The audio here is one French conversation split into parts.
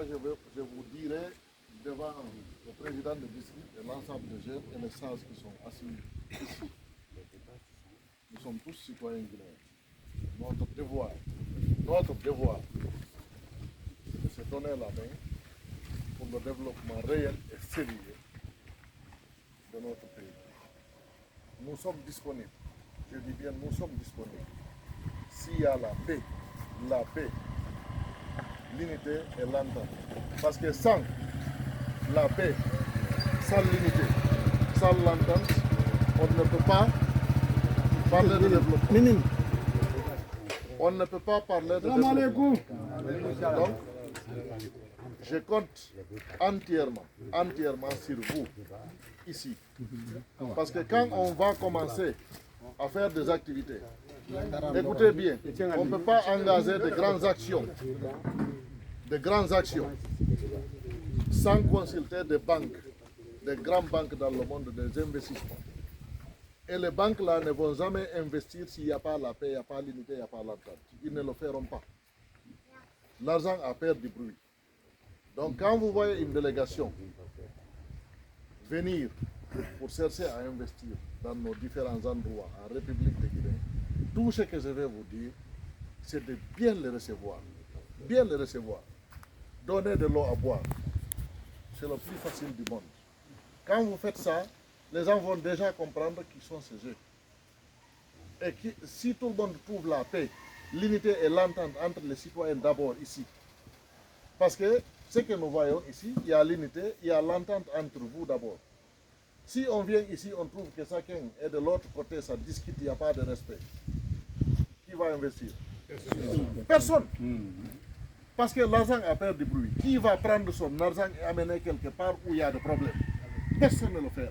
je vous dirai devant le président de district et l'ensemble des jeunes et les sages qui sont assis ici. Nous sommes tous citoyens guinéens. Notre devoir, c'est de se donner la main pour le développement réel et sérieux de notre pays. Nous sommes disponibles. Je dis bien, nous sommes disponibles. S'il y a la paix, l'unité et l'entente. Parce que sans la paix, sans l'unité, sans l'entente, on ne peut pas parler de développement. On ne peut pas parler de développement. Donc, je compte entièrement sur vous, ici. Parce que quand on va commencer à faire des activités, écoutez bien, on ne peut pas engager de grandes actions, sans consulter des banques, des grandes banques dans le monde, des investissements. Et les banques là ne vont jamais investir s'il n'y a pas la paix, il n'y a pas l'unité, il n'y a pas l'entente. Ils ne le feront pas. L'argent a peur du bruit. Donc quand vous voyez une délégation venir pour chercher à investir dans nos différents endroits en République de Guinée, tout ce que je vais vous dire, c'est de bien les recevoir. Bien les recevoir. Donner de l'eau à boire. C'est le plus facile du monde. Quand vous faites ça, les gens vont déjà comprendre qui sont ces jeux. Et si tout le monde trouve la paix, l'unité et l'entente entre les citoyens d'abord ici. Parce que ce que nous voyons ici, il y a l'unité, il y a l'entente entre vous d'abord. Si on vient ici, on trouve que chacun est de l'autre côté, ça discute, il n'y a pas de respect. Qui va investir? Personne. Parce que l'argent a peur du bruit. Qui va prendre son argent et amener quelque part où il y a des problèmes? Personne ne le fait.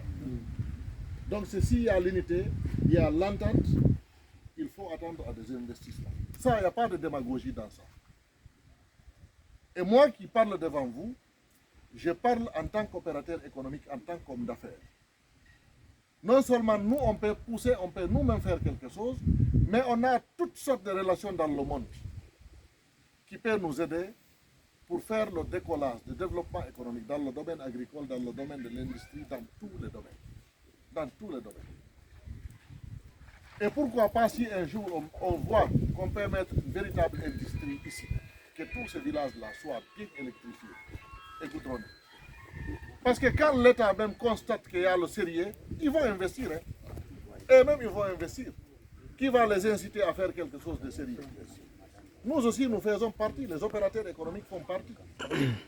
Donc s'il y a l'unité, il y a l'entente, il faut attendre à des investissements. Ça, il n'y a pas de démagogie dans ça. Et moi qui parle devant vous, je parle en tant qu'opérateur économique, en tant qu'homme d'affaires. Non seulement nous, on peut pousser, on peut nous-mêmes faire quelque chose, mais on a toutes sortes de relations dans le monde qui peuvent nous aider pour faire le décollage, le développement économique dans le domaine agricole, dans le domaine de l'industrie, dans tous les domaines. Dans tous les domaines. Et pourquoi pas si un jour on voit qu'on peut mettre une véritable industrie ici, que tous ces villages-là soient bien électrifiés. Écoutons-nous. Parce que quand l'État même constate qu'il y a le sérieux, ils vont investir. Et même ils vont investir. Qui va les inciter à faire quelque chose de sérieux? Nous aussi, nous faisons partie, les opérateurs économiques font partie.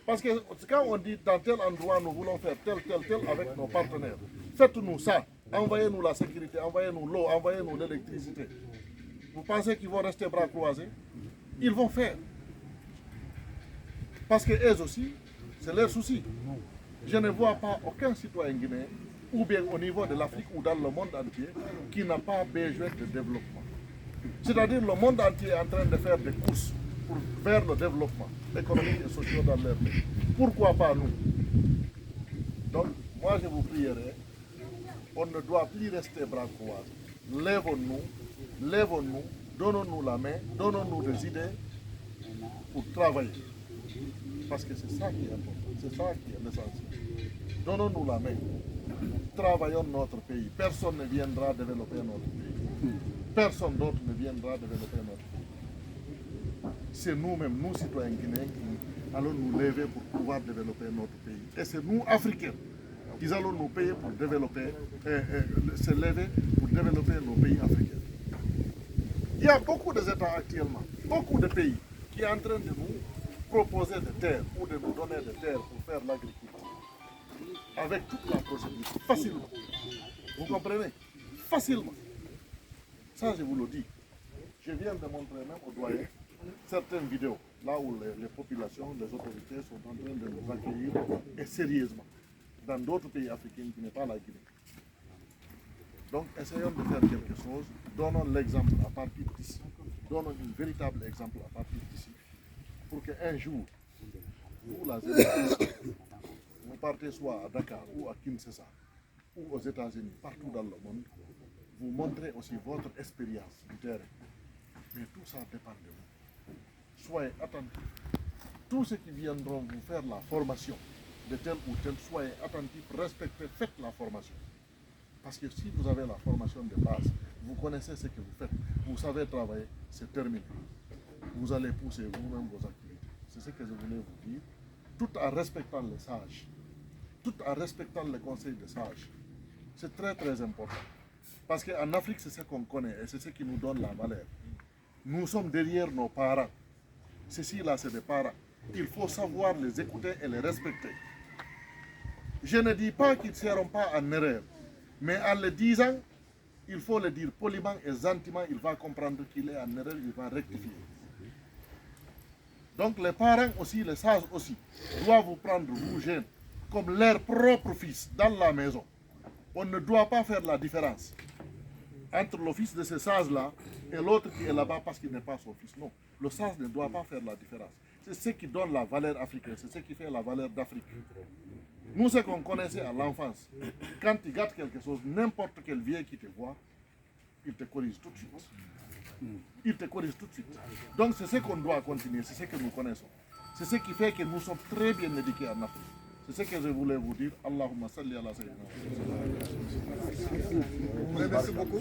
Parce que quand on dit dans tel endroit, nous voulons faire tel avec nos partenaires, faites-nous ça, envoyez-nous la sécurité, envoyez-nous l'eau, envoyez-nous l'électricité. Vous pensez qu'ils vont rester bras croisés? Ils vont faire. Parce qu'eux aussi, c'est leur souci. Je ne vois pas aucun citoyen guinéen, ou bien au niveau de l'Afrique ou dans le monde entier, qui n'a pas besoin de développement. C'est-à-dire le monde entier est en train de faire des courses vers le développement économique et social dans leur pays. Pourquoi pas nous? Donc, moi je vous prierai, on ne doit plus rester bras croisés. Lèvons-nous, donnons-nous la main, donnons-nous des idées pour travailler. Parce que c'est ça qui est important, c'est ça qui est l'essentiel. Donnons-nous la main, travaillons notre pays. Personne ne viendra développer notre pays. Personne d'autre ne viendra développer notre pays. C'est nous-mêmes, nous citoyens guinéens, qui allons nous lever pour pouvoir développer notre pays. Et c'est nous, Africains, qui allons nous payer pour développer, se lever pour développer nos pays africains. Il y a beaucoup d'États actuellement, beaucoup de pays qui sont en train de nous proposer des terres ou de nous donner des terres pour faire l'agriculture. Avec toute la procédure, facilement. Vous comprenez? Facilement. Ça, je vous le dis. Je viens de montrer même au doyen certaines vidéos, là où les populations, les autorités sont en train de nous accueillir, et sérieusement, dans d'autres pays africains qui n'est pas la Guinée. Donc, essayons de faire quelque chose, donnons l'exemple à partir d'ici, donnons un véritable exemple à partir d'ici, pour qu'un jour, vous, la jeunesse, vous partez soit à Dakar ou à Kinshasa, ou aux États-Unis, partout dans le monde, vous montrez aussi votre expérience du terrain. Mais tout ça dépend de vous. Soyez attentifs. tous ceux qui viendront vous faire la formation de tel ou tel, soyez attentifs, respectez, faites la formation. Parce que si vous avez la formation de base, vous connaissez ce que vous faites, vous savez travailler, c'est terminé. Vous allez pousser vous-même vos activités. C'est ce que je voulais vous dire, tout en respectant les sages, tout en respectant les conseils des sages. C'est très très important. Parce qu'en Afrique, c'est ce qu'on connaît et c'est ce qui nous donne la valeur. Nous sommes derrière nos parents. Ceci-là, c'est des parents. Il faut savoir les écouter et les respecter. Je ne dis pas qu'ils ne seront pas en erreur, mais en le disant, il faut le dire poliment et gentiment, il va comprendre qu'il est en erreur, il va rectifier. Donc les parents aussi, les sages aussi, doivent vous prendre, vous jeunes, comme leur propre fils dans la maison. On ne doit pas faire la différence entre le fils de ce sage-là et l'autre qui est là-bas parce qu'il n'est pas son fils. Non, le sage ne doit pas faire la différence. C'est ce qui donne la valeur africaine, c'est ce qui fait la valeur d'Afrique. Nous, ce qu'on connaissait à l'enfance, quand tu gâtes quelque chose, n'importe quel vieux qui te voit, il te corrige tout de suite. Il te corrige tout de suite. Donc c'est ce qu'on doit continuer, c'est ce que nous connaissons. C'est ce qui fait que nous sommes très bien éduqués en Afrique. C'est ce que je voulais vous dire. Allahumma salli ala sayyidina. Merci beaucoup.